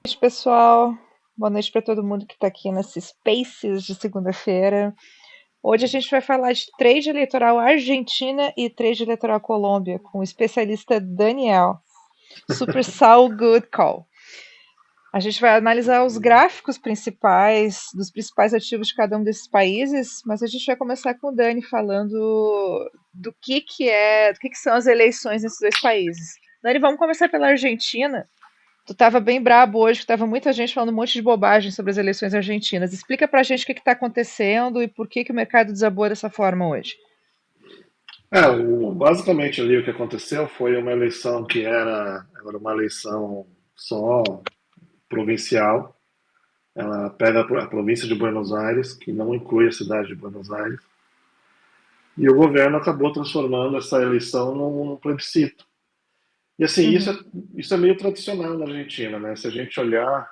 Noite, pessoal. Boa noite para todo mundo que está aqui nesse Spaces de segunda-feira. Hoje a gente vai falar de trade eleitoral Argentina e trade eleitoral Colômbia com o especialista Daniel. Super Sal Good Call. A gente vai analisar os gráficos principais dos principais ativos de cada um desses países, mas a gente vai começar com o Dani falando do que são as eleições nesses dois países. Dani, vamos começar pela Argentina. Tu tava bem brabo hoje, que tava muita gente falando um monte de bobagem sobre as eleições argentinas. Explica pra gente o que está acontecendo e por que o mercado desabou dessa forma hoje. Basicamente ali o que aconteceu foi uma eleição que era uma eleição só provincial. Ela pega a província de Buenos Aires, que não inclui a cidade de Buenos Aires, e o governo acabou transformando essa eleição num plebiscito. E assim, Uhum. isso é meio tradicional na Argentina, né? Se a gente olhar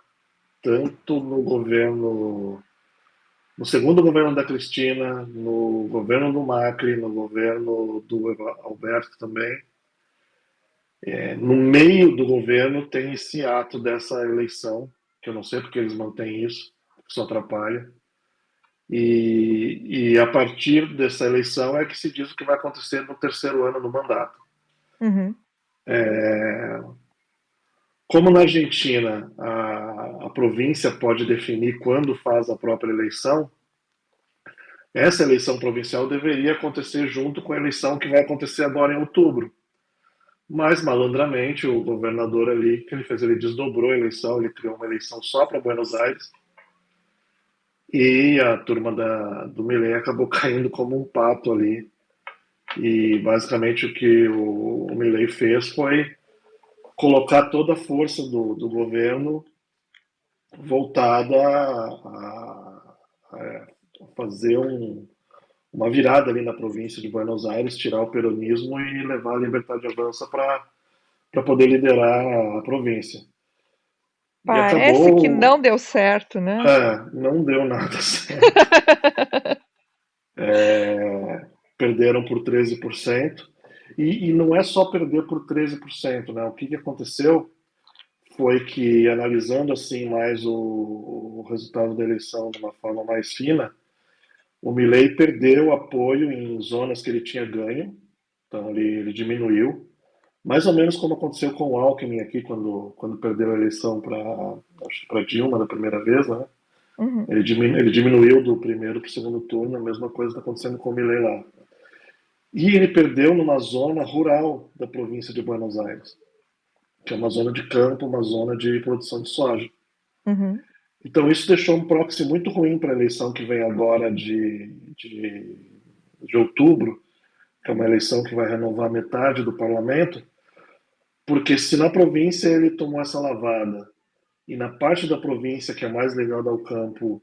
tanto no segundo governo da Cristina, no governo do Macri, no governo do Alberto também, no meio do governo tem esse ato dessa eleição, que eu não sei porque eles mantêm isso, isso atrapalha. E a partir dessa eleição é que se diz o que vai acontecer no terceiro ano do mandato. Uhum. Como na Argentina a província pode definir quando faz a própria eleição, essa eleição provincial deveria acontecer junto com a eleição que vai acontecer agora em outubro. Mas, malandramente, o governador ali, que ele fez, ele desdobrou a eleição, ele criou uma eleição só para Buenos Aires, e a turma do Milei acabou caindo como um pato ali. E basicamente o que o Milei fez foi colocar toda a força do governo voltada a fazer uma virada ali na província de Buenos Aires, tirar o peronismo e levar a Libertad Avança para poder liderar a província. E Parece que acabou, não deu certo, né? não deu nada certo. Perderam por 13%. E não é só perder por 13%, né? O que aconteceu foi que, analisando assim mais o resultado da eleição de uma forma mais fina, o Milei perdeu apoio em zonas que ele tinha ganho, então ele diminuiu, mais ou menos como aconteceu com o Alckmin aqui quando perdeu a eleição para Dilma da primeira vez, né? Uhum. Ele diminuiu do primeiro para o segundo turno, a mesma coisa está acontecendo com o Milei lá. E ele perdeu numa zona rural da província de Buenos Aires, que é uma zona de campo, uma zona de produção de soja. Uhum. Então isso deixou um proxy muito ruim para a eleição que vem agora de outubro, que é uma eleição que vai renovar metade do parlamento, porque se na província ele tomou essa lavada e na parte da província que é mais ligada ao campo,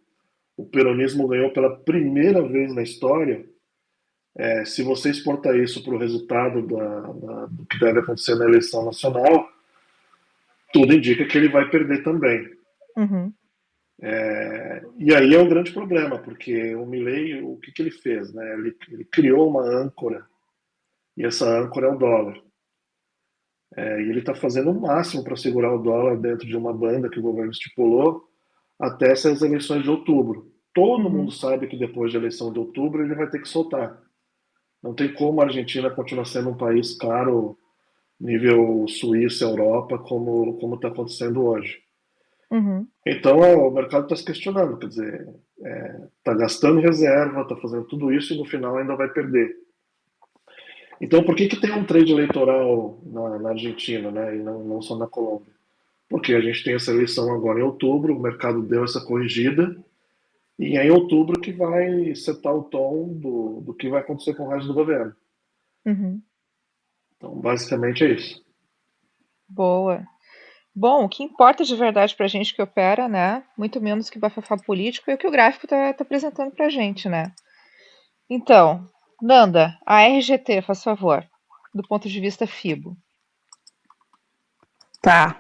o peronismo ganhou pela primeira vez na história, se você exportar isso para o resultado do que deve acontecer na eleição nacional, tudo indica que ele vai perder também. Uhum. E aí é o grande problema, porque o Milley, o que ele fez? Né? Ele criou uma âncora, e essa âncora é o dólar. E ele está fazendo o máximo para segurar o dólar dentro de uma banda que o governo estipulou até essas eleições de outubro. Todo mundo Uhum. sabe que depois da eleição de outubro ele vai ter que soltar. Não tem como a Argentina continuar sendo um país caro, nível Suíça, Europa, como está acontecendo hoje. Uhum. Então o mercado está se questionando, quer dizer, está gastando reserva, está fazendo tudo isso e no final ainda vai perder. Então por que tem um trade eleitoral na Argentina, né, e não só na Colômbia? Porque a gente tem essa eleição agora em outubro, o mercado deu essa corrigida, e é em outubro que vai setar o tom do que vai acontecer com o resto do governo. Uhum. Então, basicamente é isso. Boa. Bom, o que importa de verdade pra gente que opera, né? Muito menos que bafafá político é o que o gráfico tá apresentando pra gente, né? Então, Nanda, a RGT, faz favor, do ponto de vista FIBO. Tá.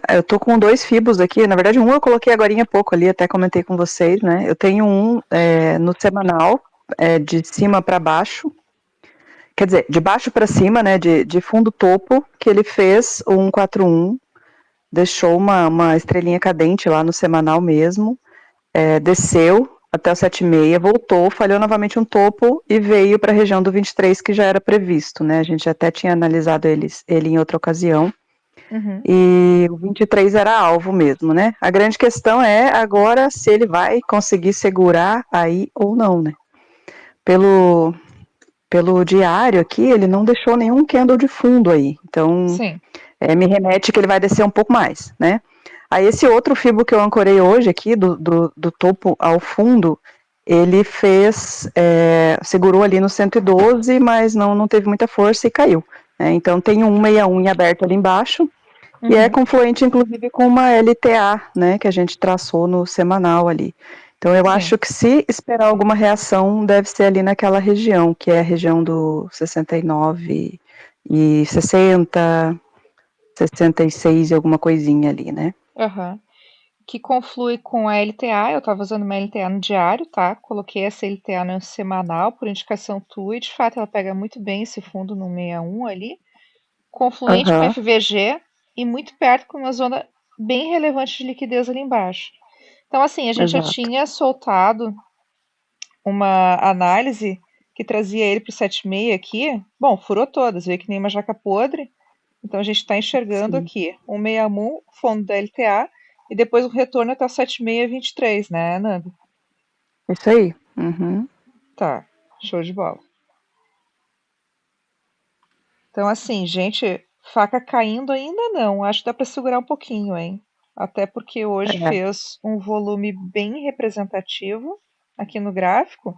Eu tô com dois fibos aqui. Na verdade, um eu coloquei agora há pouco ali, até comentei com vocês, né? Eu tenho um no semanal, de cima para baixo. Quer dizer, de baixo para cima, né? De fundo topo, que ele fez o 141 deixou uma estrelinha cadente lá no semanal mesmo, desceu até o 7,6, voltou, falhou novamente um topo e veio para a região do 23, que já era previsto, né? A gente até tinha analisado ele em outra ocasião. Uhum. E o 23 era alvo mesmo, né? A grande questão é agora se ele vai conseguir segurar aí ou não, né? Pelo diário aqui, ele não deixou nenhum candle de fundo aí. Então, Sim. me remete que ele vai descer um pouco mais, né? Aí esse outro fibo que eu ancorei hoje aqui, do topo ao fundo, ele segurou ali no 112, mas não teve muita força e caiu. Né? Então tem um 61 em aberto ali embaixo, e é confluente inclusive com uma LTA, né, que a gente traçou no semanal ali. Então eu acho que se esperar alguma reação, deve ser ali naquela região, que é a região do 69 e 60, 66 e alguma coisinha ali, né? Uhum. Que conflui com a LTA. Eu estava usando uma LTA no diário, tá? Coloquei essa LTA no semanal por indicação tua e de fato ela pega muito bem esse fundo no 61 ali. Confluente com Aham, FVG e muito perto com uma zona bem relevante de liquidez ali embaixo. Então, assim, a gente já exato. tinha soltado uma análise que trazia ele para o 7,6 aqui. Bom, furou todas, veio que nem uma jaca podre. Então a gente está enxergando Sim. aqui um 61, fundo da LTA, e depois o retorno até o 7,623, né, Nando? Isso aí. Uhum. Tá, show de bola. Então, assim, gente, faca caindo ainda não. Acho que dá para segurar um pouquinho, hein? Até porque hoje É. fez um volume bem representativo aqui no gráfico.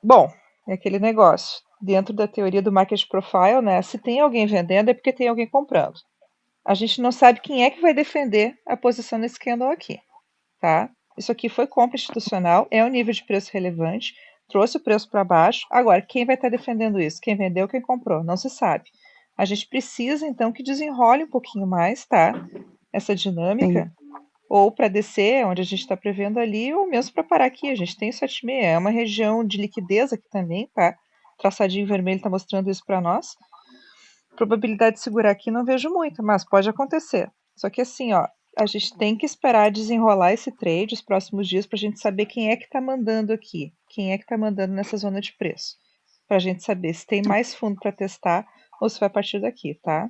Bom, é aquele negócio. Dentro da teoria do market profile, né? Se tem alguém vendendo é porque tem alguém comprando. A gente não sabe quem é que vai defender a posição nesse candle aqui, tá? Isso aqui foi compra institucional, é um nível de preço relevante, trouxe o preço para baixo. Agora, quem vai estar defendendo isso? Quem vendeu, quem comprou? Não se sabe. A gente precisa, então, que desenrole um pouquinho mais, tá? Essa dinâmica, Sim. ou para descer, onde a gente está prevendo ali, ou mesmo para parar aqui. A gente tem 7,6, é uma região de liquidez aqui também, tá? Traçadinho vermelho está mostrando isso para nós. Probabilidade de segurar aqui não vejo muito, mas pode acontecer. Só que assim, ó, a gente tem que esperar desenrolar esse trade os próximos dias para a gente saber quem é que está mandando aqui, quem é que está mandando nessa zona de preço, para a gente saber se tem mais fundo para testar ou se vai partir daqui, tá?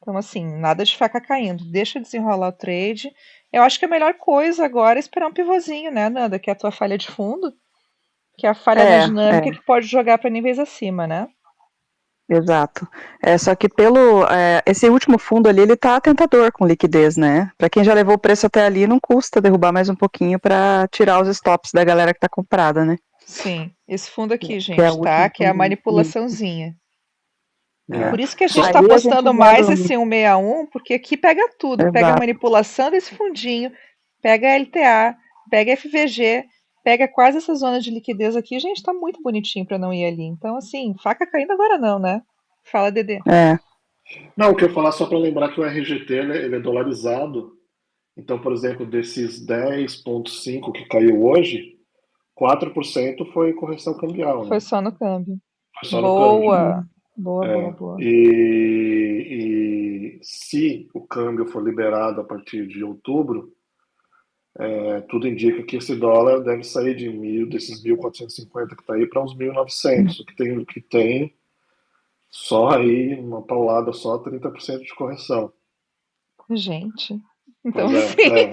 Então, assim, nada de faca caindo, deixa desenrolar o trade. Eu acho que a melhor coisa agora é esperar um pivôzinho, né, Nanda? Que é a tua falha de fundo, que é a falha na dinâmica que pode jogar para níveis acima, né? Exato. Só que esse último fundo ali, ele tá tentador com liquidez, né? Para quem já levou o preço até ali, não custa derrubar mais um pouquinho para tirar os stops da galera que tá comprada, né? Sim, esse fundo aqui, Que é o gente, tá? último Que é a fundinho. manipulaçãozinha. É. Por isso que a gente Só, está Aí a gente apostando vendo. mais esse 161, porque aqui pega tudo. Pega a Exato. manipulação desse fundinho, pega a LTA, pega a FVG, pega quase essa zona de liquidez aqui. Gente, tá muito bonitinho para não ir ali. Então, assim, faca caindo agora não, né? Fala, Dedê. não, o que eu ia falar só para lembrar que o RGT ele é dolarizado. Então, por exemplo, desses 10,5 que caiu hoje, 4% foi correção cambial, Foi né? só no câmbio. Foi só no câmbio. Boa. Boa, boa, É, boa. e se o câmbio for liberado a partir de outubro, tudo indica que esse dólar deve sair desses 1.450 que está aí para uns 1.900, o que tem só aí uma paulada, só 30% de correção. Gente. Então, Pois é, assim,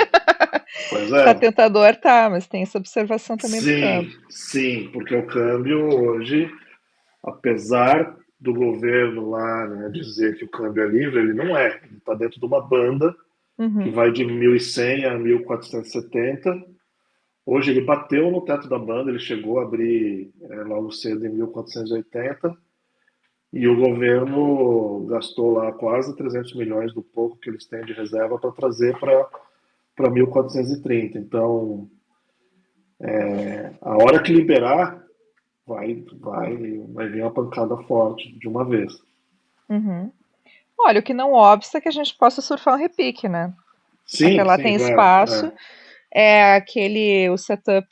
pois tá é. tentador, tá, mas tem essa observação também do Sim, câmbio. sim, porque o câmbio hoje, apesar do governo lá, né, dizer que o câmbio é livre, ele não é. Ele está dentro de uma banda que Uhum. vai de 1.100 a 1.470. Hoje ele bateu no teto da banda, ele chegou a abrir logo cedo em 1.480 e o governo gastou lá quase 300 milhões do pouco que eles têm de reserva para trazer para 1.430. Então, a hora que liberar, vai vir uma pancada forte de uma vez. Uhum. Olha, o que não obsta é que a gente possa surfar um repique, né? Até Sim, lá sim, tem espaço. O setup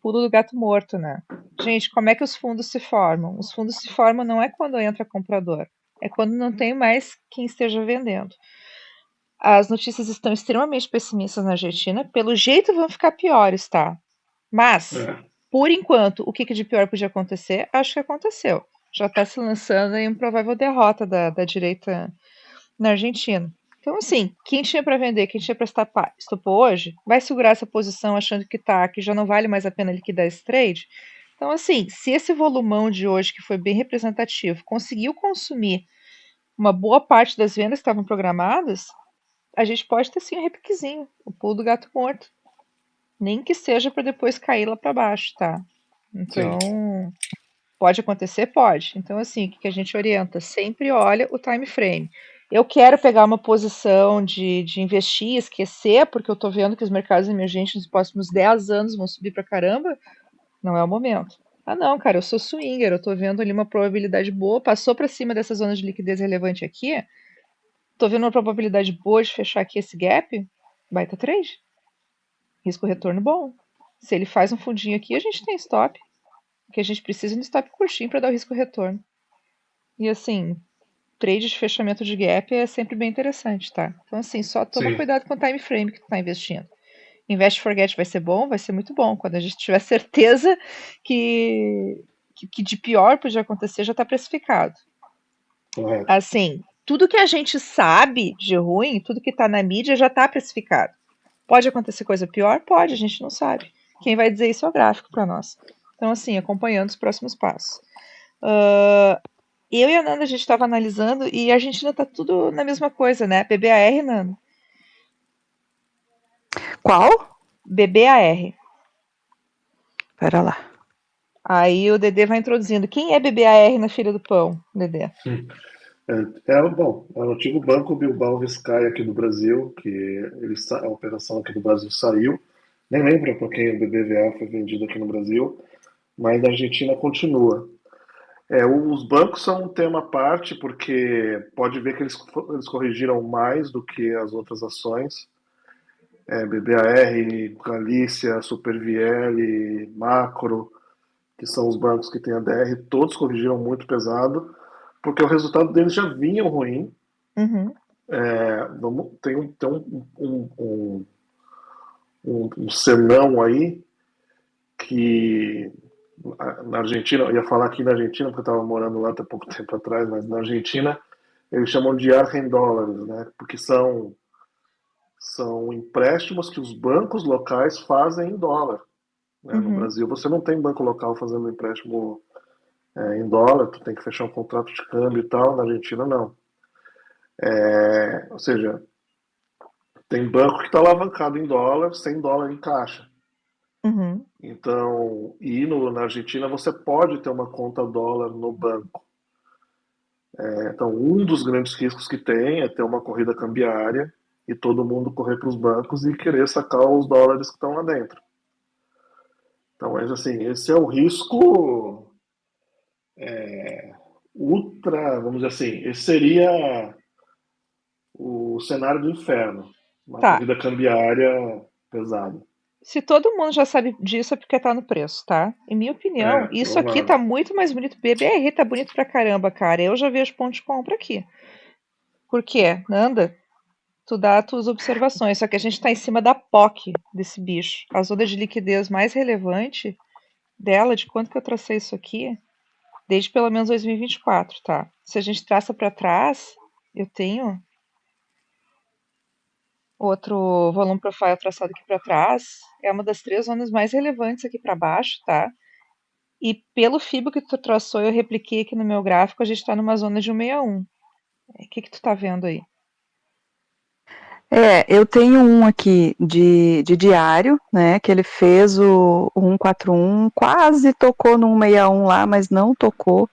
pulo do gato morto, né? Gente, como é que os fundos se formam? Os fundos se formam não é quando entra comprador, é quando não tem mais quem esteja vendendo. As notícias estão extremamente pessimistas na Argentina. Pelo jeito vão ficar piores, tá? Mas, por enquanto, o que de pior podia acontecer? Acho que aconteceu. Já está se lançando aí uma provável derrota da direita na Argentina. Então, assim, quem tinha para vender, quem tinha para estopou hoje, vai segurar essa posição achando que já não vale mais a pena liquidar esse trade. Então, assim, se esse volumão de hoje, que foi bem representativo, conseguiu consumir uma boa parte das vendas que estavam programadas, a gente pode ter sim um repiquezinho, o pulo do gato morto. Nem que seja para depois cair lá para baixo, tá? Então, pode acontecer? Pode. Então, assim, o que a gente orienta? Sempre olha o time frame. Eu quero pegar uma posição de investir, esquecer, porque eu tô vendo que os mercados emergentes nos próximos 10 anos vão subir pra caramba. Não é o momento. Ah, não, cara, eu sou swinger, eu tô vendo ali uma probabilidade boa, passou para cima dessa zona de liquidez relevante aqui, tô vendo uma probabilidade boa de fechar aqui esse gap, baita trade. Risco-retorno bom. Se ele faz um fundinho aqui, a gente tem stop. O que a gente precisa é um stop curtinho para dar o risco-retorno. E assim, trade de fechamento de gap é sempre bem interessante, tá? Então assim, só toma cuidado com o time frame que tu tá investindo. Invest Forget vai ser bom, vai ser muito bom. Quando a gente tiver certeza que de pior pode acontecer, já está precificado. Assim, tudo que a gente sabe de ruim, tudo que está na mídia já está precificado. Pode acontecer coisa pior? Pode, a gente não sabe. Quem vai dizer isso é o gráfico para nós. Então, assim, acompanhando os próximos passos. Eu e a Nanda, a gente estava analisando e a Argentina está tudo na mesma coisa, né? BBAR, Nanda. Qual? BBAR. Pera lá. Aí o Dedê vai introduzindo. Quem é BBAR na fila do pão, Dedê? Bom, é o antigo Banco Bilbao Vizcaya aqui do Brasil, que a operação aqui do Brasil saiu. Nem lembro por quem o BBVA foi vendido aqui no Brasil, mas na Argentina continua. Os bancos são um tema à parte, porque pode ver que eles corrigiram mais do que as outras ações. BBAR, Galícia, Supervielle, Macro, que são os bancos que têm ADR, todos corrigiram muito pesado, porque o resultado deles já vinha ruim. Uhum. Tem um senão aí que na Argentina, eu ia falar aqui na Argentina, porque eu estava morando lá até pouco tempo atrás, mas na Argentina eles chamam de arrendólares, né? Porque são empréstimos que os bancos locais fazem em dólar. Né? No Brasil você não tem banco local fazendo empréstimo em dólar, tu tem que fechar um contrato de câmbio e tal, na Argentina não. Ou seja, tem banco que está alavancado em dólar, sem dólar em caixa. Uhum. Então, na Argentina você pode ter uma conta dólar no banco. Então, um dos grandes riscos que tem é ter uma corrida cambiária e todo mundo correr para os bancos e querer sacar os dólares que estão lá dentro. Então, mas assim, esse é o risco ultra, vamos dizer assim, esse seria o cenário do inferno, uma corrida cambiária pesada. Se todo mundo já sabe disso é porque tá no preço, tá? Em minha opinião, isso aqui tá muito mais bonito. BBR tá bonito pra caramba, cara. Eu já vejo ponto de compra aqui. Por quê? Nanda, tu dá as tuas observações, só que a gente tá em cima da POC desse bicho. A zona de liquidez mais relevante dela, de quanto que eu tracei isso aqui, desde pelo menos 2024, tá? Se a gente traça para trás, eu tenho outro volume profile traçado aqui para trás, é uma das 3 zonas mais relevantes aqui para baixo, tá? E pelo FIBO que tu traçou, eu repliquei aqui no meu gráfico, a gente está numa zona de 161. O que tu tá vendo aí? Eu tenho um aqui de diário, né, que ele fez o 141, quase tocou no 161 lá, mas não tocou.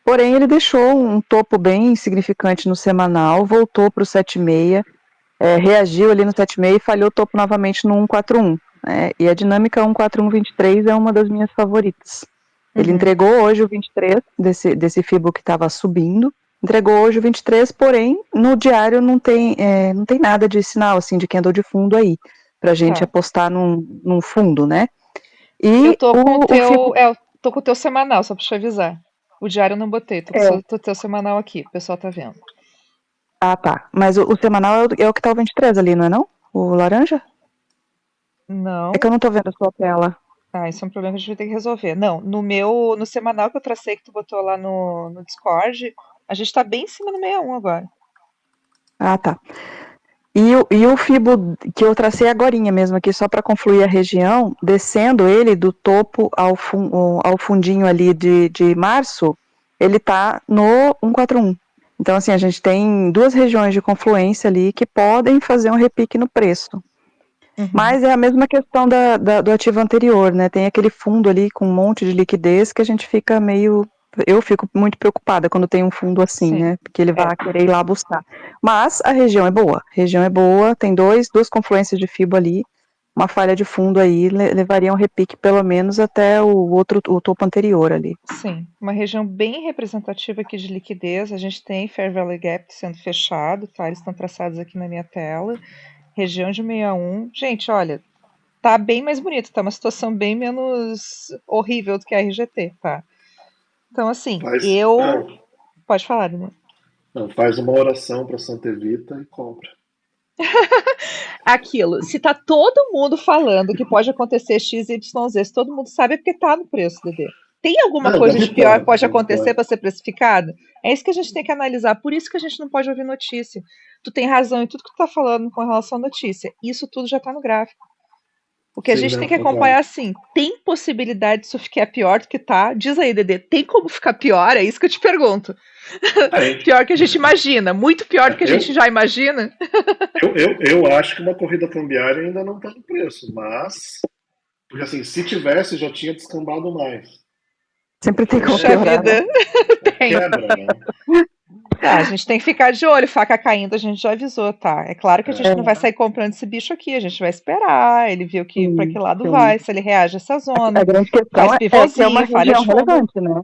Porém, ele deixou um topo bem significante no semanal, voltou para o 76, reagiu ali no 76 e falhou o topo novamente no 141. E a dinâmica 14123 é uma das minhas favoritas. Ele entregou hoje o 23 desse FIBO que estava subindo, entregou hoje o 23, porém no diário não tem nada de sinal assim de candle de fundo aí pra gente apostar num fundo, né? E eu tô com tô com o teu semanal, só pra te avisar. O diário eu não botei, tô com o teu semanal aqui, o pessoal tá vendo. Ah, tá. Mas o semanal é o que tá o 23 ali, não é não? O laranja? É que Não. eu não tô vendo a sua tela. Ah, isso é um problema que a gente vai ter que resolver. Não, no semanal que eu tracei que tu botou lá no Discord, a gente tá bem em cima do 61 agora. Ah, tá. E o Fibo que eu tracei agorinha mesmo aqui, só para confluir a região, descendo ele do topo ao fundinho ali de março, ele tá no 141. Então, assim, a gente tem duas regiões de confluência ali que podem fazer um repique no preço. Uhum. Mas é a mesma questão do ativo anterior, né? Tem aquele fundo ali com um monte de liquidez que a gente fica meio. Eu fico muito preocupada quando tem um fundo assim, Sim. né? Porque ele vai querer ir lá buscar. Mas a região é boa. A região é boa, tem duas confluências de FIBO ali. Uma falha de fundo aí levaria um repique pelo menos até o topo anterior ali. Sim, uma região bem representativa aqui de liquidez. A gente tem Fair Valley Gap sendo fechado, tá? Eles estão traçados aqui na minha tela. Região de 61. Gente, olha, tá bem mais bonito, tá uma situação bem menos horrível do que a RGT, tá? Então, assim, Faz, eu. Pode falar, Daniel. não, faz uma oração para Santa Evita e compra. Aquilo, se tá todo mundo falando que pode acontecer X, Y, Z, se todo mundo sabe é porque tá no preço, Dedê. Tem alguma Não, coisa de deve pior que estar, pode deve acontecer estar. para ser precificado? É isso que a gente tem que analisar. Por isso que a gente não pode ouvir notícia. Tu tem razão em tudo que tu tá falando com relação à notícia. Isso tudo já tá no gráfico. O que a Sim, gente tem não, que acompanhar concordo. assim, tem possibilidade disso ficar pior do que tá? Diz aí, Dedê, tem como ficar pior? É isso que eu te pergunto. Tem. Pior que a gente imagina, muito pior do que a gente Eu, já imagina. eu acho que uma corrida cambiária ainda não está no preço, mas. Porque assim, se tivesse, já tinha descambado mais. Sempre Porque tem como Puxa piorar, né? vida, é tem. quebra, né? Tá, a gente tem que ficar de olho, faca caindo, a gente já avisou, tá? É claro que a gente não vai É, sair comprando esse bicho aqui, a gente vai esperar, ele viu que para que Sim, lado sim. vai, se ele reage a essa A zona, grande questão faz é que é uma pivôzinho, falha região de fundo. relevante, né?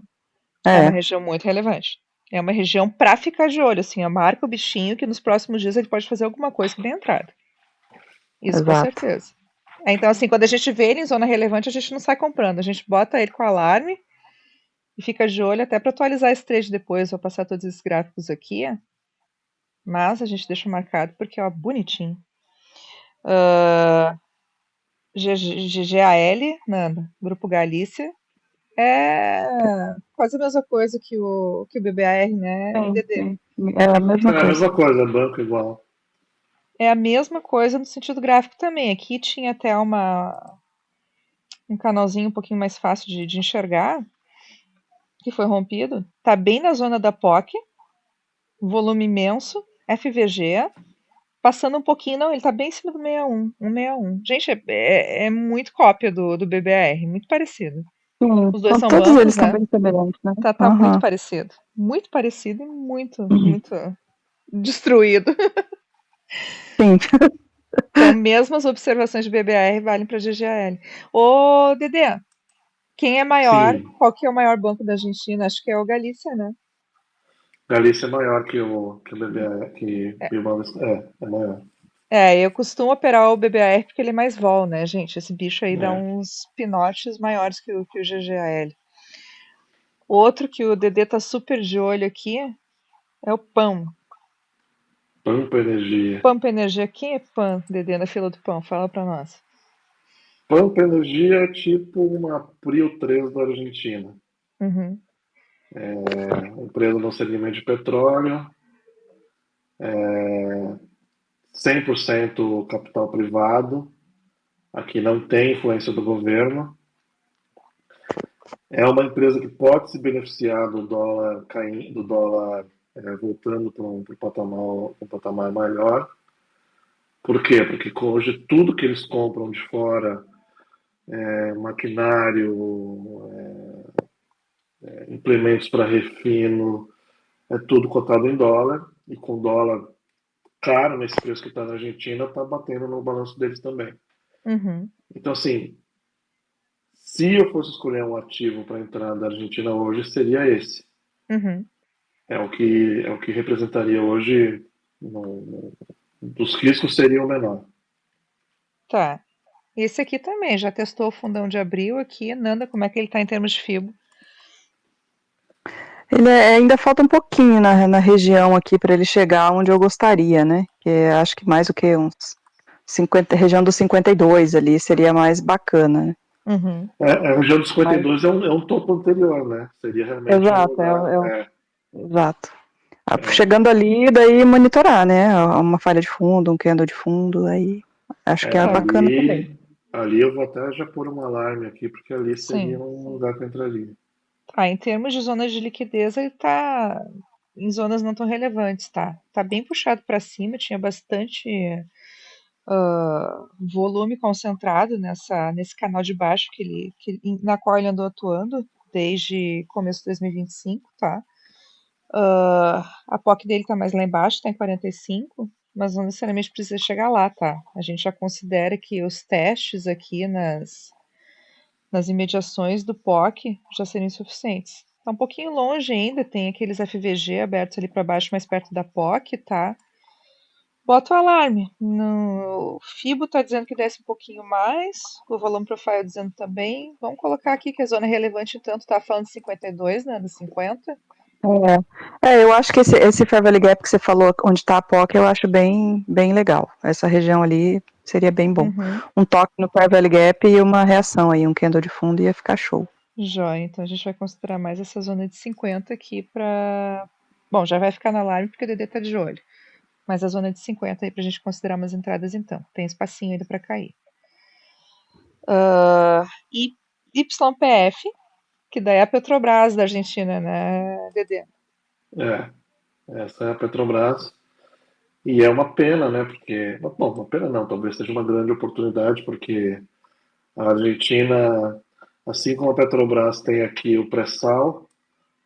É uma É, região muito relevante. É uma região para ficar de olho, assim, ó, marca o bichinho que nos próximos dias ele pode fazer alguma coisa que dê entrada. Isso com exato. certeza. Então, assim, quando a gente vê ele em zona relevante, a gente não sai comprando, a gente bota ele com alarme e fica de olho até para atualizar esse trade depois. Vou passar todos esses gráficos aqui, mas a gente deixa marcado porque, ó, bonitinho. GGAL, Nanda, Grupo Galícia, é quase a mesma coisa que o BBAR, né, Sim, DD? sim. É a mesma é a coisa. mesma coisa, banco igual. É a mesma coisa no sentido gráfico também. Aqui tinha até um canalzinho um pouquinho mais fácil de enxergar, que foi rompido. Tá bem na zona da POC, volume imenso, FVG, passando um pouquinho, não, ele tá bem em cima do 61, 161. Gente, é muito cópia do BBR, muito parecido. Sim, Os dois são todos eles bancos, são né? bem semelhantes, né? Tá muito Aham. parecido. Muito parecido e muito, Uhum. muito destruído. Sim. Então, mesmo as observações de BBR valem para GGAL. Ô, Dedê, quem é maior? Sim, Qual que é o maior banco da Argentina? Acho que é o Galícia, né? Galícia é maior que o BBA, que Bilbao, é maior. É, eu costumo operar o BBAR porque ele é mais vol, né, gente? Esse bicho aí dá É. uns pinotes maiores que o GGAL. Outro que o Dedê tá super de olho aqui é o PAN. Pampa Energia. Pampa Energia. Quem é PAN, Dedê, na fila do pão? Fala pra nós. Pampa Energia é tipo uma Prio 3 da Argentina. Uhum, Empresa no segmento de petróleo, 100% capital privado. Aqui não tem influência do governo. É uma empresa que pode se beneficiar do dólar caindo, do dólar voltando para um patamar maior. Por quê? Porque hoje tudo que eles compram de fora, maquinário, implementos para refino, é tudo cotado em dólar. E com dólar caro nesse preço que está na Argentina, está batendo no balanço deles também. uhum, Então, assim, se eu fosse escolher um ativo para entrar da Argentina hoje, seria esse. uhum. É o que representaria hoje, dos riscos seria o menor. Tá. Esse aqui também, já testou o fundão de abril aqui. Nanda, como é que ele tá em termos de FIBO? Ainda falta um pouquinho na região aqui para ele chegar onde eu gostaria, né? Que acho que mais o que uns 50, região dos 52 ali seria mais bacana, né? Uhum. A região dos Mas, 52 é um topo anterior, né? Seria realmente um exato, lugar. exato. É, Chegando ali, daí monitorar, né? Uma falha de fundo, um candle de fundo, aí acho que é Tá, bacana também. ali eu vou até já pôr um alarme aqui, porque ali seria sim. um lugar que eu entraria. Tá, em termos de zonas de liquidez, ele tá em zonas não tão relevantes, tá? Tá bem puxado para cima, tinha bastante volume concentrado nesse canal de baixo na qual ele andou atuando desde começo de 2025, tá? A POC dele tá mais lá embaixo, tá em 45, mas não necessariamente precisa chegar lá, tá? A gente já considera que os testes aqui nas imediações do POC já seriam suficientes. Tá um pouquinho longe ainda, tem aqueles FVG abertos ali para baixo, mais perto da POC, tá? Bota o alarme. No Fibo tá dizendo que desce um pouquinho mais, o Volume Profile dizendo também. Vamos colocar aqui que a zona é relevante, tanto tá falando de 52, né, dos 50. Eu acho que esse Fair Valley Gap que você falou, onde está a POC, eu acho bem, bem legal. Essa região ali seria bem bom. Uhum. Um toque no Fair Valley Gap e uma reação aí, um candle de fundo ia ficar show. Joia, então a gente vai considerar mais essa zona de 50 aqui para. Bom, já vai ficar no alarme porque o DD tá de olho. Mas a zona de 50 aí pra gente considerar umas entradas então. Tem espacinho ainda para cair. E YPF, que daí é a Petrobras da Argentina, né, Dedê? É, essa é a Petrobras. E é uma pena, né? Porque, bom, uma pena não, talvez seja uma grande oportunidade, porque a Argentina, assim como a Petrobras tem aqui o pré-sal,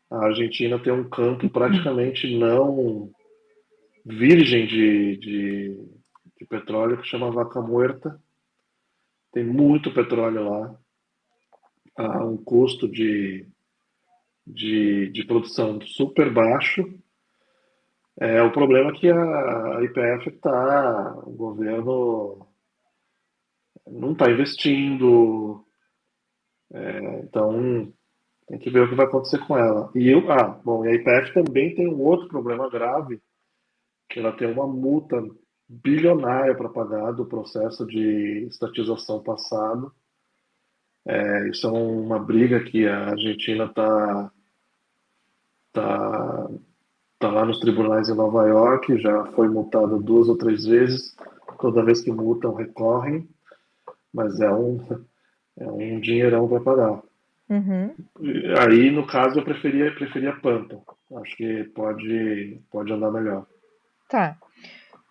a Argentina tem um campo praticamente não virgem de petróleo que chama Vaca Muerta. Tem muito petróleo lá, a um custo de produção super baixo. O problema é que a IPF está, o governo não está investindo, então tem que ver o que vai acontecer com ela. Bom, e a IPF também tem um outro problema grave, que ela tem uma multa bilionária para pagar do processo de estatização passado. Isso é uma briga que a Argentina tá, tá lá nos tribunais em Nova York, já foi multada 2 ou 3 vezes. Toda vez que multam, recorrem, mas é um dinheirão para pagar. Uhum. Aí, no caso, eu preferia Pampa. Acho que pode andar melhor. Tá.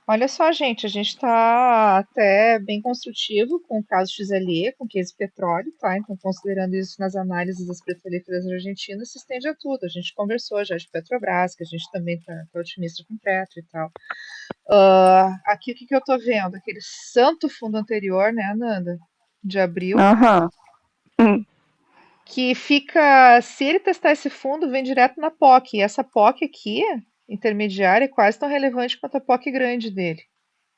Olha só, gente, a gente está até bem construtivo com o caso XLE, com o case petróleo, tá? Então, considerando isso nas análises das petrolíferas argentinas, se estende a tudo. A gente conversou já de Petrobras, que a gente também tá otimista com Petro e tal. Aqui o que eu tô vendo? Aquele santo fundo anterior, né, Ananda? De abril, Aham. que fica, se ele testar esse fundo, vem direto na POC. E essa POC aqui, intermediária, é quase tão relevante quanto a POC grande dele,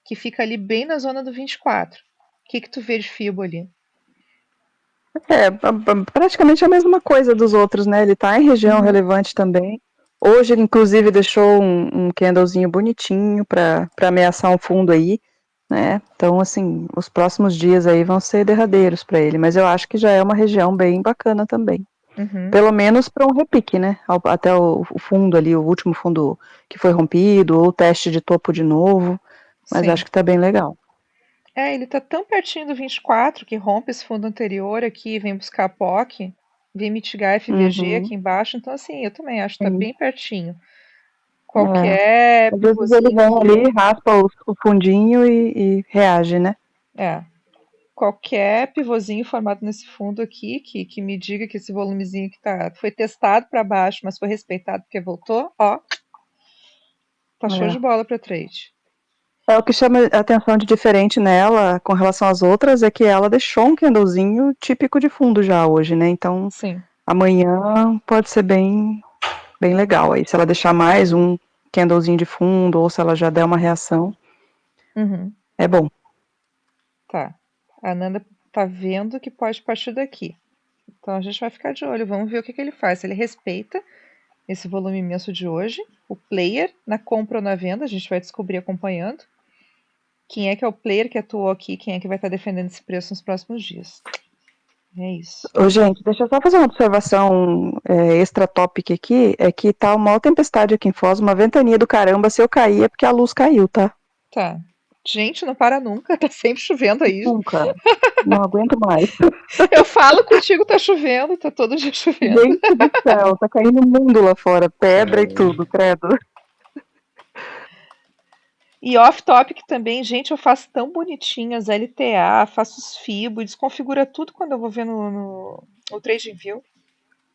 que fica ali bem na zona do 24. O que tu vê de FIBO ali? Praticamente a mesma coisa dos outros, né? Ele tá em região Uhum, relevante também. Hoje ele, inclusive, deixou um candlezinho bonitinho para ameaçar um fundo aí, né? Então, assim, os próximos dias aí vão ser derradeiros para ele, mas eu acho que já é uma região bem bacana também. uhum, Pelo menos para um repique, né? Até o fundo ali, o último fundo que foi rompido, ou o teste de topo de novo, mas sim. acho que tá bem legal. Ele tá tão pertinho do 24 que rompe esse fundo anterior aqui, vem buscar a POC, vem mitigar a FVG Uhum, aqui embaixo. Então, assim, eu também acho que tá sim. bem pertinho. É. Qualquer Às vezes ele vem pivôzinho, ali, raspa o fundinho e reage, né? é, qualquer pivôzinho formado nesse fundo aqui, que me diga que esse volumezinho que foi testado para baixo, mas foi respeitado porque voltou, ó, tá show de É. bola para trade. O que chama a atenção de diferente nela com relação às outras é que ela deixou um candlezinho típico de fundo já hoje, né? Então Sim. amanhã pode ser bem, bem legal. Aí se ela deixar mais um candlezinho de fundo ou se ela já der uma reação, Uhum. é bom. Tá. A Nanda tá vendo que pode partir daqui. Então a gente vai ficar de olho, vamos ver o que ele faz. Se ele respeita, esse volume imenso de hoje. O player na compra ou na venda, a gente vai descobrir acompanhando. Quem é que é o player que atuou aqui, quem é que vai estar defendendo esse preço nos próximos dias. É isso. Ô, gente, deixa eu só fazer uma observação extra topic aqui, é que tá uma maior tempestade aqui em Foz, uma ventania do caramba, se eu cair é porque a luz caiu, tá? Tá. Gente, não para nunca, tá sempre chovendo aí. Nunca, não aguento mais. Eu falo contigo, tá chovendo, tá todo dia chovendo. Gente do céu, tá caindo o mundo lá fora, pedra e tudo, credo. E off-topic também, gente, eu faço tão bonitinho as LTA, faço os FIBO, desconfigura tudo quando eu vou ver no Trading View.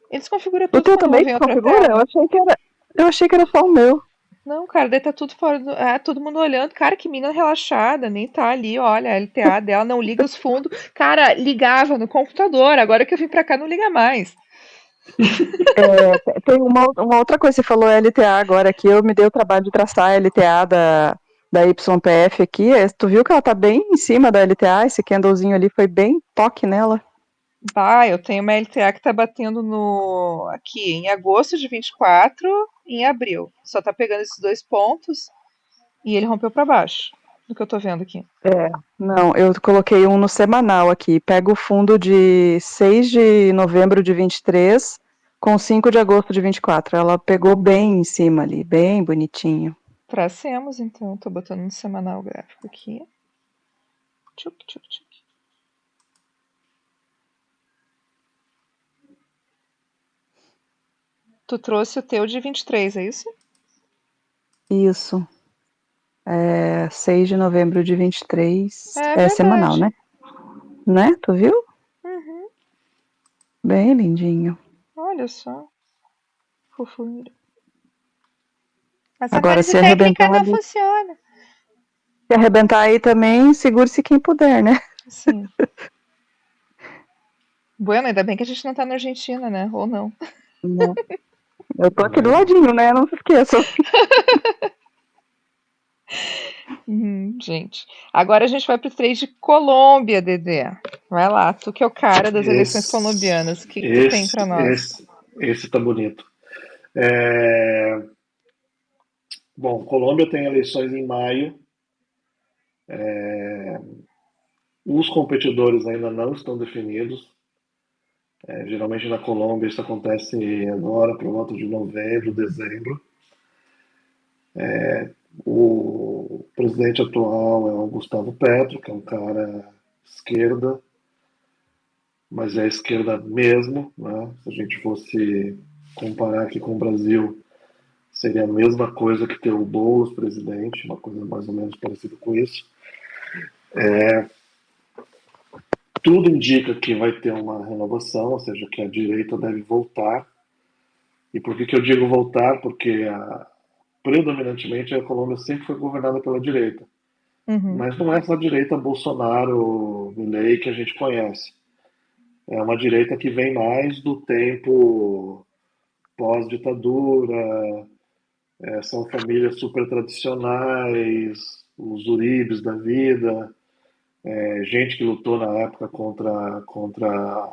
Ele desconfigura O tudo teu quando eu vou também ver em se outra configura? tela. Eu achei que era só o meu. Não, cara, daí tá tudo fora do. Ah, todo mundo olhando. Cara, que mina relaxada, nem tá ali, olha, a LTA dela não liga os fundos. Cara, ligava no computador, agora que eu vim pra cá não liga mais. Tem uma outra coisa, você falou LTA agora aqui, eu me dei o trabalho de traçar a LTA da YPF aqui, tu viu que ela tá bem em cima da LTA, esse candlezinho ali foi bem toque nela. Bah, eu tenho uma LTA que tá batendo aqui em agosto de 24 e em abril. Só tá pegando esses dois pontos e ele rompeu pra baixo, do que eu tô vendo aqui. Não, eu coloquei um no semanal aqui, pega o fundo de 6 de novembro de 23 com 5 de agosto de 24, ela pegou bem em cima ali, bem bonitinho. Tracemos, então. Tô botando no semanal gráfico aqui. Tchuc, tchuc, tchuc. Tu trouxe o teu de 23, é isso? Isso. 6 de novembro de 23. É É semanal, verdade. né? Né? Tu viu? Uhum. Bem lindinho. Olha só. Fofuira. Essa Agora, análise se técnica arrebentar não ali, funciona. se arrebentar aí também, segure-se quem puder, né? Sim. Bueno, ainda bem que a gente não tá na Argentina, né? Ou não. Não. Eu tô aqui do ladinho, né? Não se esqueçam. Gente. Agora a gente vai pro trade de Colômbia, Dedé. Vai lá, tu que é o cara das eleições Esse, colombianas. O que tu tem pra esse, nós? esse, esse tá bonito. É, Bom, Colômbia tem eleições em maio. Os competidores ainda não estão definidos. Geralmente na Colômbia isso acontece agora, por volta de novembro, dezembro. O presidente atual é o Gustavo Petro, que é um cara esquerda, mas é esquerda mesmo, né? Se a gente fosse comparar aqui com o Brasil, seria a mesma coisa que ter o Boulos presidente, uma coisa mais ou menos parecida com isso. Tudo indica que vai ter uma renovação, ou seja, que a direita deve voltar. E por que eu digo voltar? Porque predominantemente a Colômbia sempre foi governada pela direita. Uhum. Mas não é essa direita Bolsonaro, Milei que a gente conhece. É uma direita que vem mais do tempo pós-ditadura, são famílias super tradicionais, os Uribes da vida, gente que lutou na época contra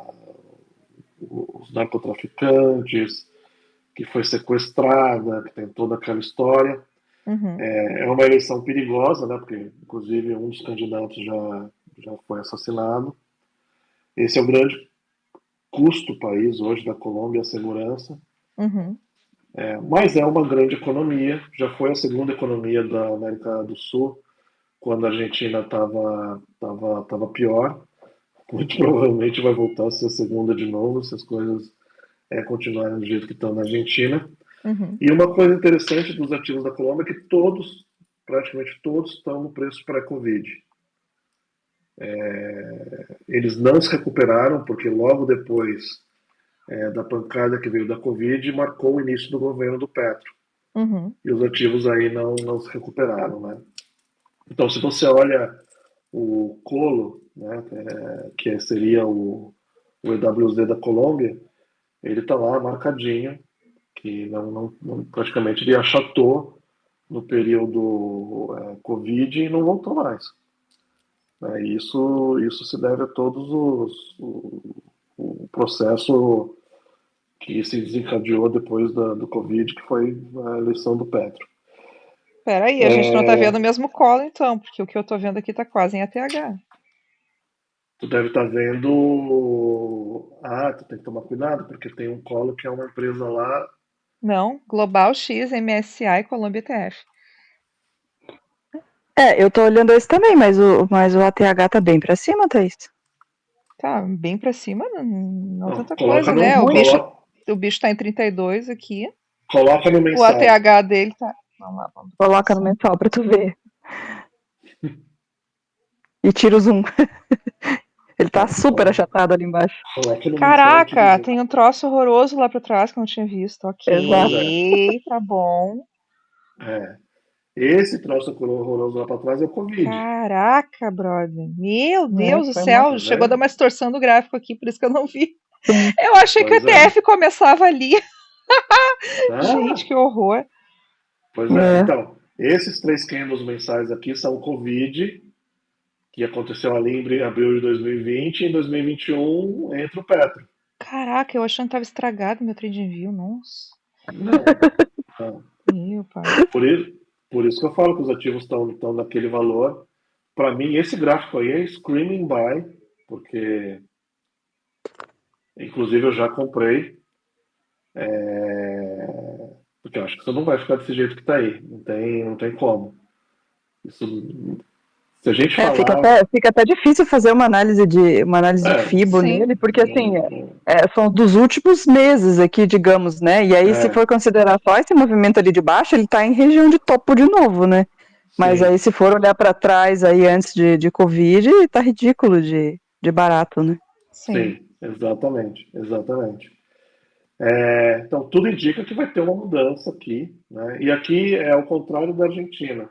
os narcotraficantes, que foi sequestrada, que tem toda aquela história. Uhum. É uma eleição perigosa, né? Porque inclusive um dos candidatos já foi assassinado. Esse é o grande custo do país hoje da Colômbia, a segurança. Uhum. Mas é uma grande economia, já foi a segunda economia da América do Sul, quando a Argentina estava pior. Muito provavelmente vai voltar a ser a segunda de novo, se as coisas continuarem do jeito que estão na Argentina. Uhum. E uma coisa interessante dos ativos da Colômbia é que todos, praticamente todos, estão no preço pré-Covid. Eles não se recuperaram, porque logo depois da pancada que veio da Covid, marcou o início do governo do Petro. Uhum. E os ativos aí não se recuperaram, né? Então, se você olha o Colo, né, que seria o EWZ da Colômbia, ele está lá marcadinho, que praticamente ele achatou no período Covid e não voltou mais. Isso se deve a todos o processo que se desencadeou depois do Covid, que foi a eleição do Petro. Peraí, a gente não tá vendo o mesmo colo então, porque o que eu tô vendo aqui tá quase em ATH. Tu deve estar vendo. Ah, tu tem que tomar cuidado, porque tem um colo que é uma empresa lá. Não, Global X, MSCI e Colômbia ETF. Eu tô olhando esse também, mas o ATH tá bem pra cima, Thaís. Tá bem pra cima, não Não, tanta coloca coisa, no, né? O bicho, coloca, o bicho tá em 32 aqui. coloca no O mensal. ATH dele tá. Vamos lá, vamos botar Coloca no mensal. mensal pra tu ver. E tira o zoom. Ele tá Tá, super achatado ali embaixo. coloca no mensal e tira o Caraca, zoom. tem um troço horroroso lá pra trás que eu não tinha visto. Pois Exato. é. Ok, tá bom. É. Esse troço horroroso lá para trás é o Covid. Caraca, brother. Meu Né? Deus do Foi uma. céu, Tá chegou a dar vendo? uma distorção do gráfico aqui, por isso que eu não vi. Sim. Eu achei que o Pois é. ETF começava ali. Gente, Ah, que horror. pois é. É. Então, esses três candles mensais aqui são o Covid, que aconteceu ali em abril de 2020, e em 2021 entra o Petro. Caraca, eu achando que tava estragado meu trade view, nossa. Não, não. Meu pai. Por isso, por isso que eu falo que os ativos estão naquele valor. Para mim, esse gráfico aí é screaming buy, porque, inclusive, eu já comprei, porque eu acho que isso não vai ficar desse jeito que está aí. Não tem como. Isso, se a gente Fica falar. até difícil fazer uma análise de É, FIBO Sim, nele, porque assim, não- são dos últimos meses aqui, digamos, né? E aí, se é, for considerar só esse movimento ali de baixo, ele tá em região de topo de novo, né? Mas aí, sim, se for olhar para trás aí antes de Covid, tá ridículo de barato, né? sim. sim, exatamente, exatamente. Então, tudo indica que vai ter uma mudança aqui, né? E aqui é ao contrário da Argentina.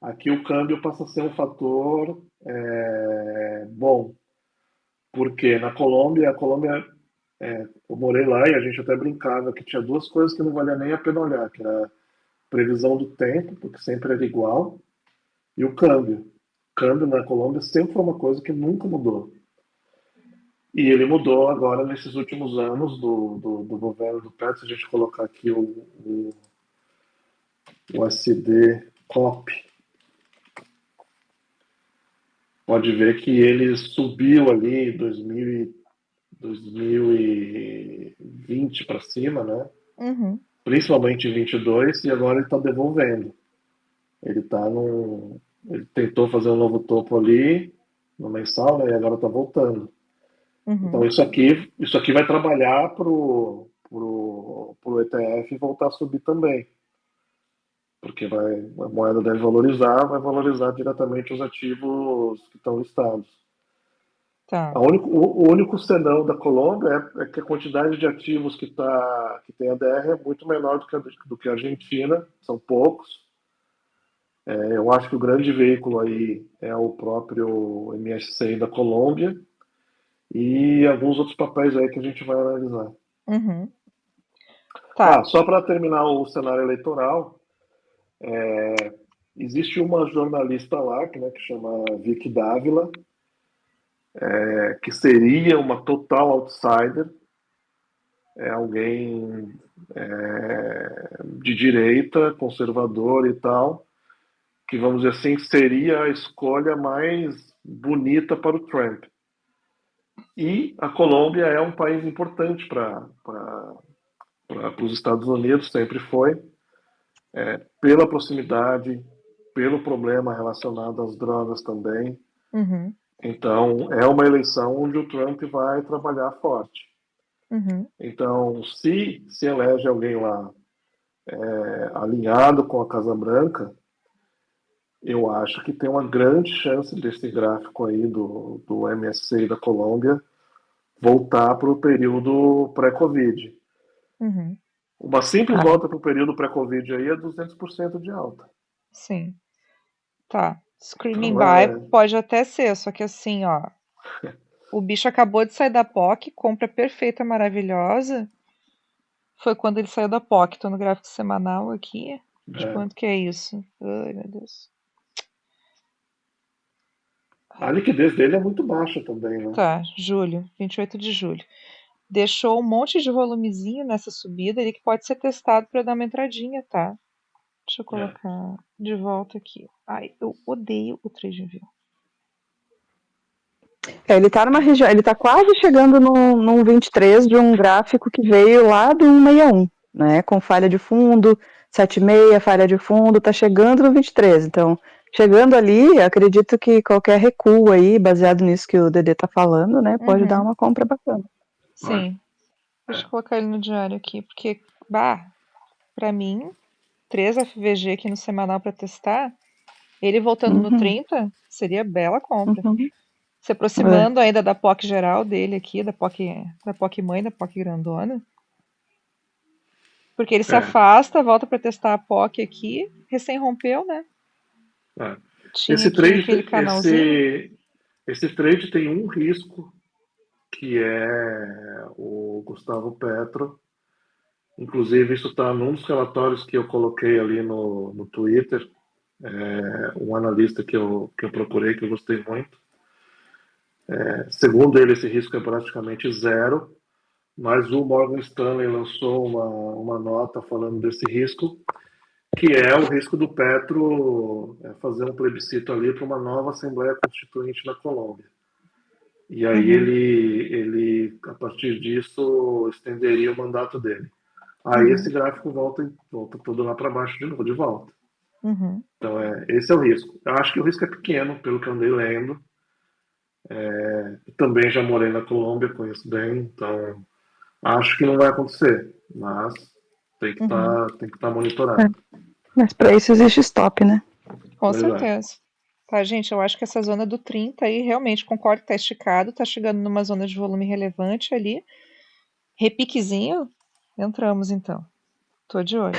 Aqui o câmbio passa a ser um fator bom, porque na Colômbia, eu morei lá e a gente até brincava que tinha duas coisas que não valia nem a pena olhar, que era a previsão do tempo, porque sempre era igual, e o câmbio. O câmbio na Colômbia sempre foi uma coisa que nunca mudou. E ele mudou agora nesses últimos anos do governo do Petro. Se a gente colocar aqui o SD COP, pode ver que ele subiu ali em 2020 para cima, né? Uhum, Principalmente em 22, e agora ele está devolvendo. Ele tá num, ele tentou fazer um novo topo ali no mensal, né? E agora está voltando. Então uhum. isso aqui vai trabalhar pro ETF voltar a subir também, porque a moeda deve valorizar, vai valorizar diretamente os ativos que estão listados. Tá. O único senão da Colômbia é que a quantidade de ativos que tem a DR é muito menor do que a Argentina, são poucos. Eu acho que o grande veículo aí é o próprio MSCI da Colômbia e alguns outros papéis aí que a gente vai analisar. Uhum. Tá. Só para terminar o cenário eleitoral, existe uma jornalista lá, que chama Vicky Dávila, que seria uma total outsider, é alguém de direita, conservador e tal, que vamos dizer assim seria a escolha mais bonita para o Trump. E a Colômbia é um país importante para os Estados Unidos, sempre foi, pela proximidade, pelo problema relacionado às drogas também. Uhum, Então, é uma eleição onde o Trump vai trabalhar forte. uhum, Então, se elege alguém lá alinhado com a Casa Branca, eu acho que tem uma grande chance desse gráfico aí do MSCI da Colômbia voltar para o período pré-Covid. uhum. Uma simples Ah, volta para o período pré-Covid aí é 200% de alta. Sim. Tá. Screaming Então, Buy pode até ser, só que assim, ó. O bicho acabou de sair da POC, compra perfeita, maravilhosa. Foi quando ele saiu da POC. Tô no gráfico semanal aqui. De é, quanto que é isso? Ai, meu Deus. a liquidez dele é muito baixa também, né? Tá, julho, 28 de julho. deixou um monte de volumezinho nessa subida ali que pode ser testado para dar uma entradinha, tá? Deixa eu É, colocar de volta aqui. Ai, eu odeio o trade view. Ele tá numa região, ele tá quase chegando num 23 de um gráfico que veio lá do 161, né? Com falha de fundo, 7,6, falha de fundo, tá chegando no 23. Então, chegando ali, acredito que qualquer recuo aí, baseado nisso que o Dedê tá falando, né, pode dar Uhum, uma compra bacana. olha, sim. Deixa é, eu colocar ele no diário aqui, porque, bah, pra mim, 3 FVG aqui no semanal para testar, ele voltando no Uhum, 30 seria bela compra. uhum. Se É, aproximando ainda da POC geral dele aqui, da POC mãe, da POC grandona. Porque ele se é, afasta, volta para testar a POC aqui, recém rompeu, né? é. Tinha Esse aqui trade, aquele canalzinho. esse trade tem um risco, que é o Gustavo Petro. Inclusive, isso está num dos relatórios que eu coloquei ali no Twitter. Um analista que eu procurei, que eu gostei muito. Segundo ele, esse risco é praticamente zero, mas o Morgan Stanley lançou uma nota falando desse risco, que é o risco do Petro fazer um plebiscito ali para uma nova Assembleia Constituinte na Colômbia. E aí Uhum, a partir disso, estenderia o mandato dele. Aí esse uhum, gráfico volta todo lá para baixo de novo, de volta. uhum, Então, esse é o risco. Eu acho que o risco é pequeno, pelo que eu andei lendo. Eu também já morei na Colômbia, conheço bem, então acho que não vai acontecer, mas uhum. tem que estar é. monitorado. Mas para isso existe stop, né? Com Pois é. certeza. Tá, gente, eu acho que essa zona do 30 aí, realmente, concordo que tá esticado, tá chegando numa zona de volume relevante ali. Repiquezinho, entramos então. Tô de olho.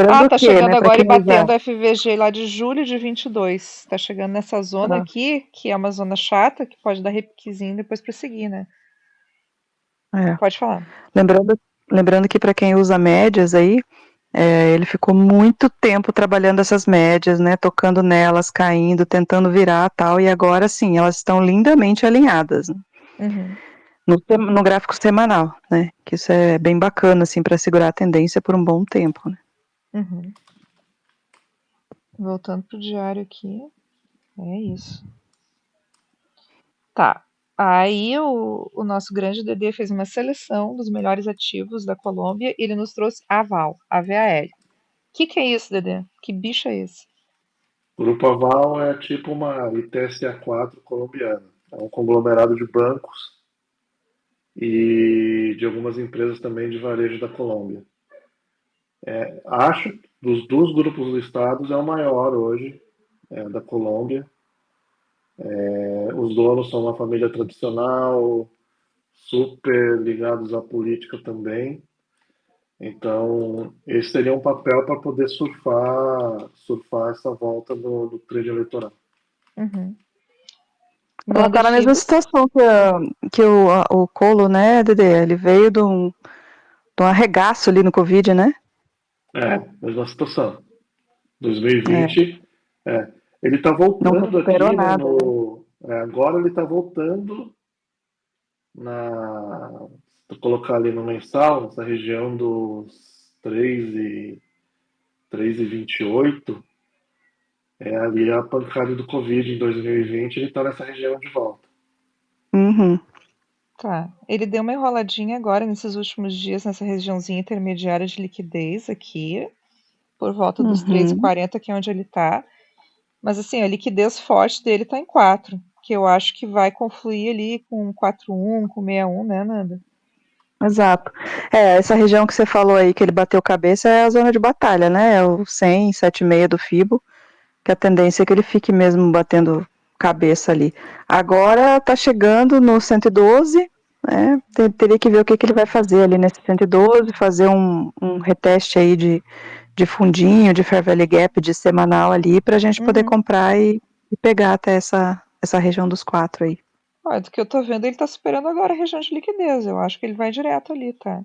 Ah, Lembrando tá que, chegando né, para agora e quem usa. batendo a FVG lá de julho de 22. Tá chegando nessa zona Ah, aqui, que é uma zona chata, que pode dar repiquezinho e depois prosseguir, né? é. Pode falar. Lembrando, lembrando que para quem usa médias aí, ele ficou muito tempo trabalhando essas médias, né, tocando nelas, caindo, tentando virar tal, e agora sim, elas estão lindamente alinhadas, né, Uhum, no gráfico semanal, né, que isso é bem bacana, assim, para segurar a tendência por um bom tempo, né. uhum. Voltando pro diário aqui, é isso. Tá. Aí o nosso grande DD fez uma seleção dos melhores ativos da Colômbia e ele nos trouxe Aval, AVAL. Que é isso, Dedê? Que bicho é esse? O Grupo Aval é tipo uma ITSA4 colombiana. É um conglomerado de bancos e de algumas empresas também de varejo da Colômbia. Acho que dos grupos listados é o maior hoje, da Colômbia. Os donos são uma família tradicional, super ligados à política também. Então, esse seria um papel para poder surfar essa volta do trade eleitoral. Uhum. Ela Manda tá na mesma Fibos. situação que o Colo, né, Dedê, ele veio de um arregaço ali no Covid, né. Mesma situação. É, 2020, ele está não voltando recuperou aqui, né, nada, né. agora ele está voltando se colocar ali no mensal, nessa região dos 3,28, ali a pancada do Covid em 2020, ele está nessa região de volta. Uhum, Tá. Ele deu uma enroladinha agora nesses últimos dias nessa regiãozinha intermediária de liquidez aqui, por volta dos uhum. 3,40, que é onde ele tá. Mas assim, a liquidez forte dele tá em 4, que eu acho que vai confluir ali com 4,1, com 61, né, Nanda? Exato. Essa região que você falou aí que ele bateu cabeça é a zona de batalha, né? É o 100, 7,6 do Fibo, que a tendência é que ele fique mesmo batendo cabeça ali. Agora tá chegando no 112, né? Teria que ver o que ele vai fazer ali nesse 112, fazer um reteste aí de fundinho, de Fair Value Gap, de semanal ali, para a gente poder Uhum. comprar e pegar até essa região dos 4 aí. Olha, do que eu tô vendo, ele tá superando agora a região de liquidez. Eu acho que ele vai direto ali, tá?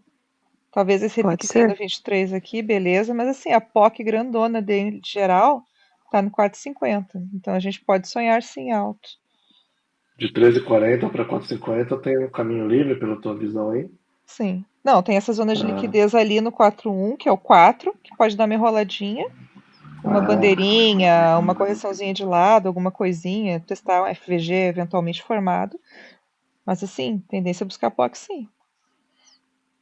Talvez esse Pode repiquezinho ser? no 23 aqui, beleza. Mas assim, a POC grandona dele, de geral, tá no 4,50. Então a gente pode sonhar sim alto. De 13,40 para 4,50 tem um caminho livre pela tua visão aí? Sim. Não, tem essa zona de Ah, liquidez ali no 4-1, que é o 4, que pode dar uma enroladinha, uma ah, bandeirinha, uma correçãozinha de lado, alguma coisinha, testar um FVG eventualmente formado. Mas assim, tendência a buscar POC sim.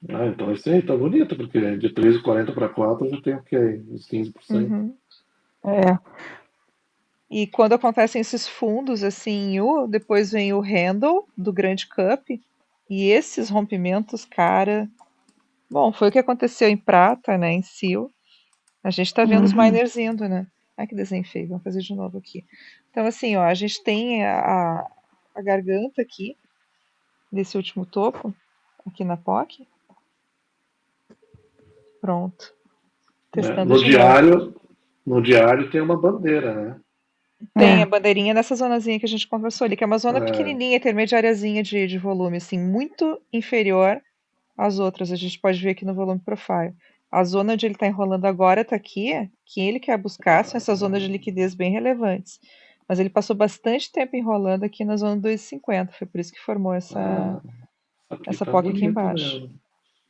então esse aí tá bonito, porque de 13,40 para 4 já tem o quê? Uns 15%. Uhum. É, E quando acontecem esses fundos assim em U, depois vem o handle do grande cup. E esses rompimentos, cara. Bom, foi o que aconteceu em prata, né? Em Seal. A gente tá vendo os uhum, miners indo, né? Ai, que desenho feio. Vamos fazer de novo aqui. Então, assim, ó, a gente tem a garganta aqui, desse último topo, aqui na POC. Pronto. Né? Testando de novo. No diário tem uma bandeira, né? Tem é, a bandeirinha nessa zonazinha que a gente conversou ali, que é uma zona É, pequenininha, intermediáriazinha de volume, assim, muito inferior às outras. A gente pode ver aqui no volume profile. A zona onde ele está enrolando agora está aqui, que ele quer buscar são essas zonas de liquidez bem relevantes. Mas ele passou bastante tempo enrolando aqui na zona 2,50. Foi por isso que formou ah, aqui essa tá POC aqui bonito embaixo. mesmo.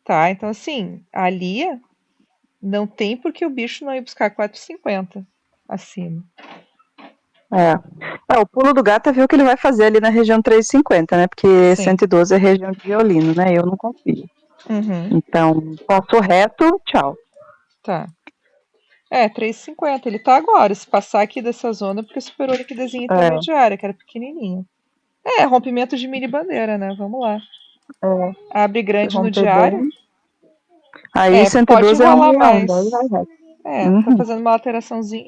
Tá, então assim, ali não tem por que o bicho não ir buscar 4,50 acima. é. O pulo do gato é ver o que ele vai fazer ali na região 350, né? Porque Sim. 112 é região de violino, né? Eu não confio. Uhum, Então, passo reto, tchau. tá. É, 3,50. Ele tá agora. Se passar aqui dessa zona, porque superou a liquidezinha É, intermediária, que era pequenininha. É, rompimento de mini bandeira, né? Vamos lá. é, Abre se grande no romper diário. bem. Aí É, pode 112 é enrolar 161, mais. daí vai reto. É, tá Uhum. fazendo uma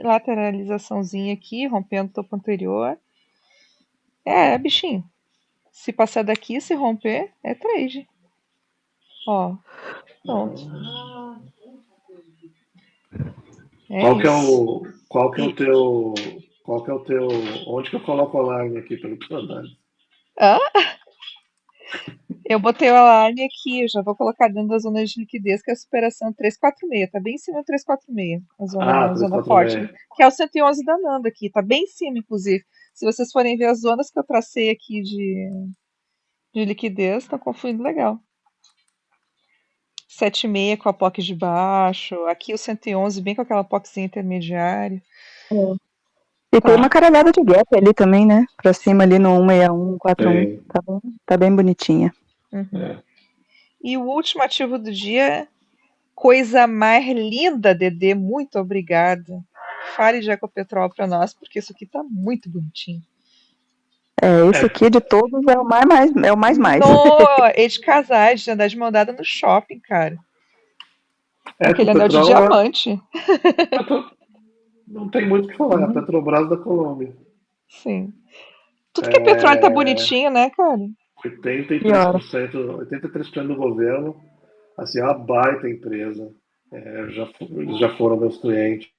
lateralizaçãozinha aqui, rompendo o topo anterior. É, bichinho. Se passar daqui, se romper, é trade. Ó, pronto. É isso. E, qual que é o teu, onde que eu coloco o alarme aqui pelo personagem? hã? Eu botei o alarme aqui, eu já vou colocar dentro da zona de liquidez, que é a superação 346. Tá bem em cima do 346, Ah, a zona forte ali. 346. Que é o 111 da Nanda aqui, tá bem em cima, inclusive. Se vocês forem ver as zonas que eu tracei aqui de liquidez, tá confluindo legal. 7,6 com a POC de baixo, aqui o 111 bem com aquela POCzinha intermediária, E tem uma tá? caralhada de gap ali também, né? Pra cima ali no 161, 41. Tem. Tá bem bonitinha. Uhum. É. E o último ativo do dia, coisa mais linda, Dedê, muito obrigada. Fale de Ecopetrol para nós, porque isso aqui tá muito bonitinho. Esse aqui de todos é o é o mais. No, é de casais, de andar de mão dada no shopping, cara. Com aquele anel de Ecopetrol diamante. não tem muito o que falar, é a Uhum. Petrobras da Colômbia. Sim. Tudo que é petróleo tá bonitinho, né, cara? pior. 83% do governo, assim, é uma baita empresa. Eles já foram meus clientes.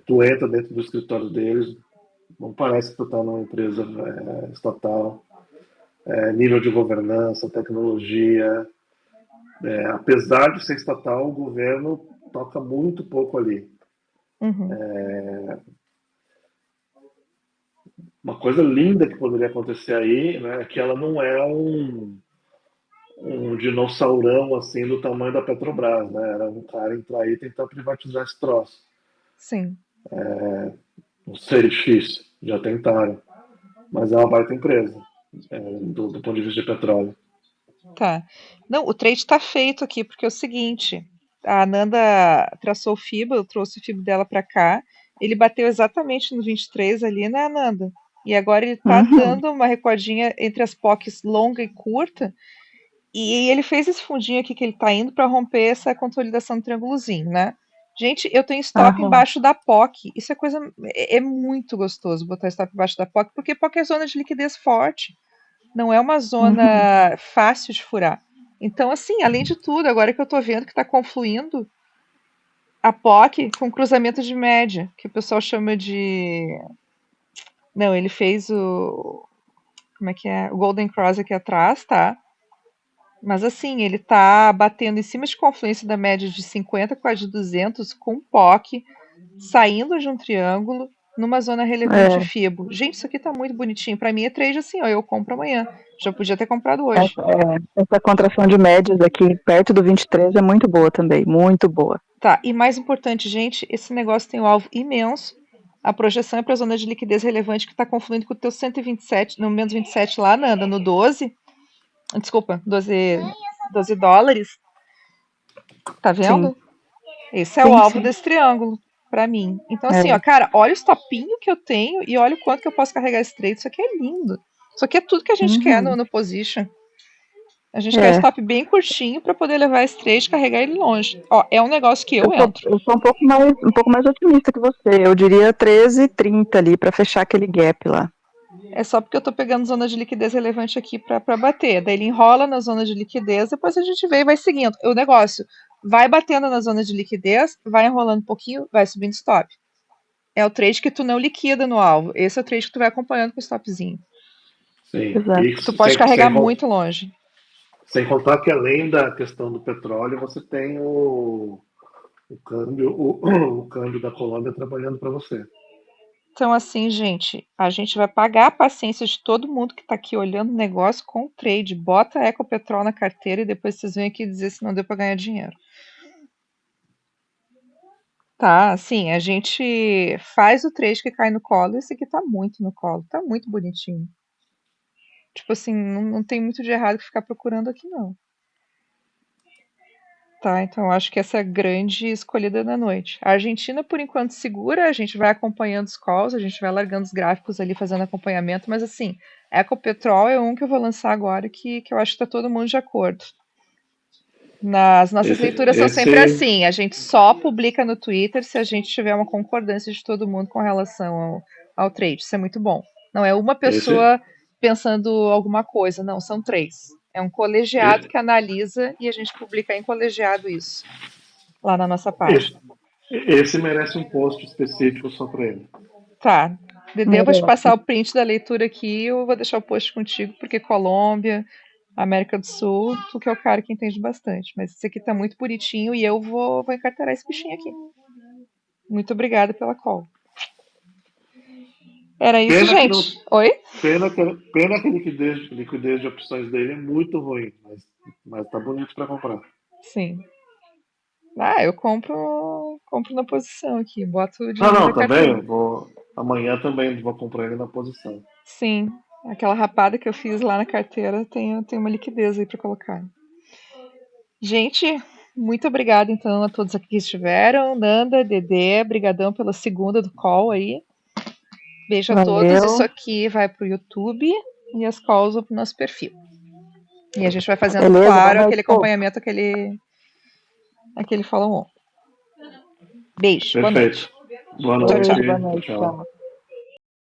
Tu entra dentro do escritório deles, não parece que tu está numa empresa estatal. Nível de governança, tecnologia. Apesar de ser estatal, o governo toca muito pouco ali. Uhum. Uma coisa linda que poderia acontecer aí, né, é que ela não é um dinossaurão assim do tamanho da Petrobras, né? Era um cara entrar aí e tentar privatizar esse troço. Sim. Não sei, difícil. Já tentaram. Mas é uma baita empresa, do ponto de vista de petróleo. Tá. Não, o trade tá feito aqui, porque é o seguinte, a Ananda traçou o FIBA, eu trouxe o FIBA dela para cá, ele bateu exatamente no 23 ali, né, Ananda? E agora ele tá Uhum. dando uma recuadinha entre as POCs longa e curta, e ele fez esse fundinho aqui que ele tá indo para romper essa consolidação do triângulozinho, né? Gente, eu tenho stop Aham. embaixo da POC. Isso é coisa. É muito gostoso botar stop embaixo da POC, porque POC é zona de liquidez forte. Não é uma Uhum. zona fácil de furar. Então, assim, além de tudo, agora que eu tô vendo que tá confluindo a POC com cruzamento de média, que o pessoal chama de. Não, ele fez o. Como é que é? O Golden Cross aqui atrás, tá? Mas assim, ele tá batendo em cima de confluência da média de 50 com a de 200 com POC, saindo de um triângulo. numa zona relevante FIBO. Gente, isso aqui tá muito bonitinho. Para mim é trade assim, ó, eu compro amanhã. Já podia ter comprado hoje. Essa contração de médias aqui perto do 23 é muito boa também, muito boa. Tá, e mais importante, gente, esse negócio tem um alvo imenso. A projeção é para a zona de liquidez relevante que está confluindo com o teu 127, no menos 27 lá, Nanda, no 12. Desculpa, 12 dólares. Tá vendo? Sim. Esse é o alvo desse triângulo, para mim. Então, assim, ó, cara, olha o stopinho que eu tenho e olha o quanto que eu posso carregar esse trade. Isso aqui é lindo. Isso aqui é tudo que a gente quer no position. A gente quer stop bem curtinho para poder levar esse trade e carregar ele longe. Ó, é um negócio que eu entro. Eu sou um pouco mais otimista que você. Eu diria 13,30 ali para fechar aquele gap lá. É só porque eu tô pegando zona de liquidez relevante aqui para bater. Daí ele enrola na zona de liquidez, depois a gente vê e vai seguindo. O negócio vai batendo na zona de liquidez, vai enrolando um pouquinho, vai subindo stop. É o trade que tu não liquida no alvo. Esse é o trade que tu vai acompanhando com o stopzinho. Sim. Tu pode carregar muito longe. Sem contar que além da questão do petróleo, você tem o câmbio da Colômbia trabalhando para você. Então, assim, gente, a gente vai pagar a paciência de todo mundo que está aqui olhando o negócio com o trade. Bota a Ecopetrol na carteira e depois vocês vêm aqui dizer se não deu para ganhar dinheiro. Tá, assim, a gente faz o trade que cai no colo. Esse aqui tá muito no colo, tá muito bonitinho. Tipo assim, não tem muito de errado que ficar procurando aqui, não. Tá, então acho que essa é a grande escolhida da noite. A Argentina, por enquanto, segura, a gente vai acompanhando os calls, a gente vai largando os gráficos ali, fazendo acompanhamento, mas assim, Ecopetrol é um que eu vou lançar agora que eu acho que tá todo mundo de acordo. Nas nossas leituras são sempre assim, a gente só publica no Twitter se a gente tiver uma concordância de todo mundo com relação ao trade. Isso é muito bom. Não é uma pessoa pensando alguma coisa, não, são 3. É um colegiado que analisa e a gente publica em colegiado isso, lá na nossa página. Esse merece um post específico só para ele. Tá. Dedê, eu vou te passar o print da leitura aqui, eu vou deixar o post contigo, porque Colômbia, América do Sul, tu que é o cara que entende bastante. Mas esse aqui tá muito bonitinho e eu vou encarterar esse bichinho aqui. Muito obrigada pela call. Era isso, gente. Oi? Pena que a liquidez de opções dele é muito ruim, mas tá bonito para comprar. Sim. Ah, eu compro na posição aqui, boto o dinheiro na carteira. Também, amanhã também vou comprar ele na posição. Sim, aquela rapada que eu fiz lá na carteira tem uma liquidez aí para colocar. Gente, muito obrigada então a todos aqui que estiveram, Nanda, Dedê, brigadão pela segunda do call aí. Beijo a todos, isso aqui vai pro YouTube e as calls vão pro nosso perfil. E a gente vai fazendo, claro, aquele acompanhamento, aquele follow-on. Beijo, Perfeito. Boa noite. Boa noite. Boa noite. Tchau.